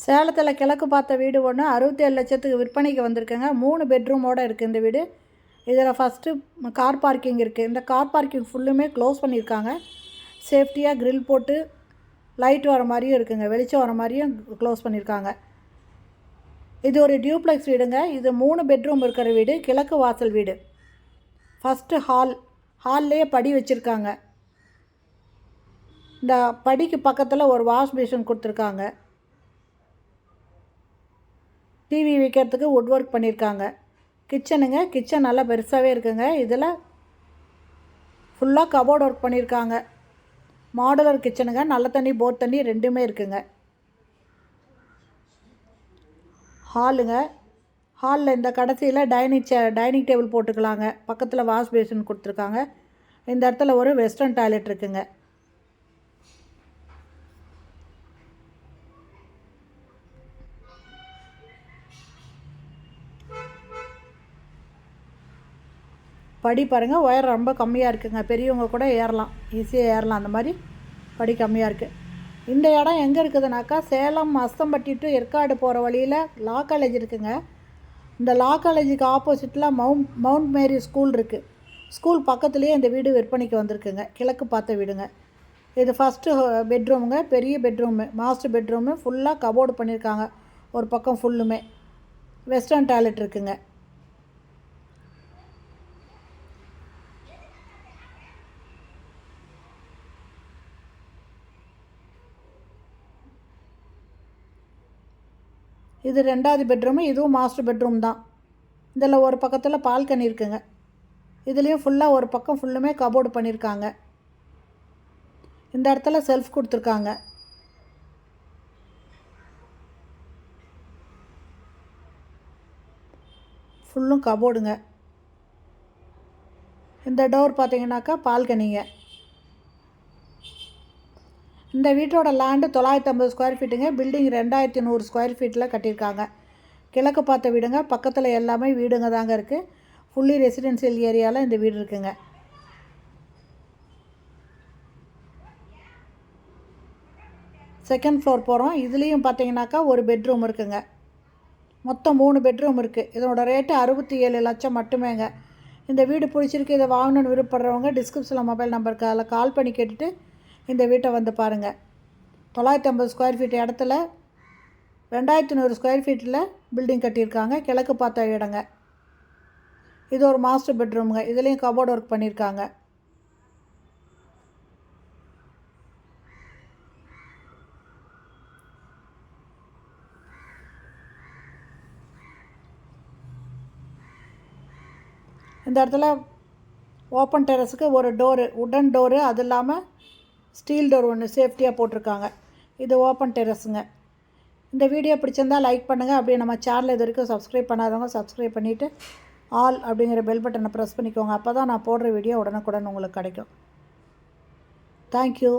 சேலத்தில் கிழக்கு பார்த்த வீடு ஒன்று 67 லட்சத்துக்கு விற்பனைக்கு வந்திருக்குங்க. 3 பெட்ரூமோடு இருக்குது இந்த வீடு. இதில் ஃபஸ்ட்டு கார் பார்க்கிங் இருக்குது. இந்த கார் பார்க்கிங் ஃபுல்லுமே க்ளோஸ் பண்ணியிருக்காங்க. சேஃப்டியாக க்ரில் போட்டு லைட் வர மாதிரியும் இருக்குங்க, வெளிச்சம் வர மாதிரியும் க்ளோஸ் பண்ணியிருக்காங்க. இது ஒரு டியூப்ளெக்ஸ் வீடுங்க. இது 3 பெட்ரூம் இருக்கிற வீடு, கிழக்கு வாசல் வீடு. ஃபஸ்ட்டு ஹால்லேயே படி வச்சுருக்காங்க. இந்த படிக்கு பக்கத்தில் ஒரு வாஷ் பேஷன் கொடுத்துருக்காங்க. டிவி வைக்கிறதுக்கு வுட் ஒர்க் பண்ணியிருக்காங்க. கிச்சனுங்க, கிச்சன் நல்லா பெருசாகவே இருக்குங்க. இதில் ஃபுல்லாக கபோர்ட் ஒர்க் பண்ணியிருக்காங்க. மாடுலர் கிச்சனுங்க, நல்ல தண்ணி போர் தண்ணி ரெண்டுமே இருக்குங்க. ஹாலுங்க, ஹாலில் இந்த கடைசியில் டைனிங் டேபிள் போட்டுக்கலாங்க. பக்கத்தில் வாஷ் பேஷன் கொடுத்துருக்காங்க. இந்த இடத்துல ஒரு வெஸ்டர்ன் டாய்லெட் இருக்குங்க. படி பாருங்கள், ஒயர் ரொம்ப கம்மியாக இருக்குங்க. பெரியவங்க கூட ஏறலாம், ஈஸியாக ஏறலாம். அந்த மாதிரி படி கம்மியாக இருக்குது. இந்த இடம் எங்கே இருக்குதுனாக்கா, சேலம் அஸ்தம்பட்டி டு ஏற்காடு போகிற வழியில் லா காலேஜ் இருக்குங்க. இந்த லா காலேஜுக்கு ஆப்போசிட்டில் மவுண்ட் மேரி ஸ்கூல் இருக்குது. ஸ்கூல் பக்கத்துலேயே இந்த வீடு விற்பனைக்கு வந்திருக்குங்க. கிழக்கு பார்த்த வீடுங்க. இது ஃபஸ்ட்டு பெட்ரூமுங்க, பெரிய பெட்ரூமு, மாஸ்டர் பெட்ரூமு. ஃபுல்லாக கபோர்டு பண்ணியிருக்காங்க. ஒரு பக்கம் ஃபுல்லுமே வெஸ்டர்ன் டாய்லெட் இருக்குங்க. இது 2வது பெட்ரூமு. இதுவும் மாஸ்டர் பெட்ரூம் தான். இதில் ஒரு பக்கத்தில் பால்கனி இருக்குங்க. இதுலேயும் ஃபுல்லாக ஒரு பக்கம் ஃபுல்லுமே கபோர்டு பண்ணியிருக்காங்க. இந்த இடத்துல செல்ஃப் கொடுத்துருக்காங்க. ஃபுல்லும் கபோர்டுங்க. இந்த டோர் பார்த்தீங்கன்னாக்கா பால்கனிங்க. இந்த வீட்டோட லேண்டு 950 ஸ்கொயர் ஃபீட்டுங்க. பில்டிங் 2100 ஸ்கொயர் ஃபீட்டில் கட்டியிருக்காங்க. கிழக்கு பார்த்த வீடுங்க. பக்கத்தில் எல்லாமே வீடுங்க தாங்க இருக்குது. ஃபுல்லி ரெசிடென்சியல் ஏரியாவில் இந்த வீடு இருக்குங்க. செகண்ட் ஃப்ளோர் போகிறோம். இதுலேயும் பார்த்தீங்கன்னாக்கா ஒரு பெட்ரூம் இருக்குங்க. மொத்தம் 3 பெட்ரூம் இருக்குது. இதனோட ரேட்டு 67 லட்சம் மட்டுமேங்க. இந்த வீடு பிடிச்சிருக்கு, இதை வாங்கணுன்னு விருப்பப்படுறவங்க டிஸ்கிரிப்ஷனில் மொபைல் நம்பருக்கு அதில் கால் பண்ணி கேட்டுட்டு இந்த வீட்டை வந்து பாருங்கள். 950 ஸ்கொயர் ஃபீட் இடத்துல 2100 ஸ்கொயர் ஃபீட்டில் பில்டிங் கட்டியிருக்காங்க. கிழக்கு பார்த்த இடங்க. இது ஒரு மாஸ்டர் பெட்ரூமுங்க. இதுலேயும் கபோர்ட் ஒர்க் பண்ணியிருக்காங்க. இந்த இடத்துல ஓப்பன் டெரஸுக்கு ஒரு டோரு, உடன் டோரு, அது இல்லாமல் ஸ்டீல் டோர் ஒன்று சேஃப்டியாக போட்டிருக்காங்க. இது ஓப்பன் டெரஸுங்க. இந்த வீடியோ பிடிச்சிருந்தால் லைக் பண்ணுங்கள். அப்படியே நம்ம சேனல் இது வரைக்கும் சப்ஸ்கிரைப் பண்ணாதவங்க சப்ஸ்கிரைப் பண்ணிவிட்டு ஆல் அப்படிங்கிற பெல் பட்டனை ப்ரெஸ் பண்ணிக்கோங்க. அப்போ தான் நான் போடுற வீடியோ உடனுக்குடன் உங்களுக்கு கிடைக்கும். தேங்க்யூ.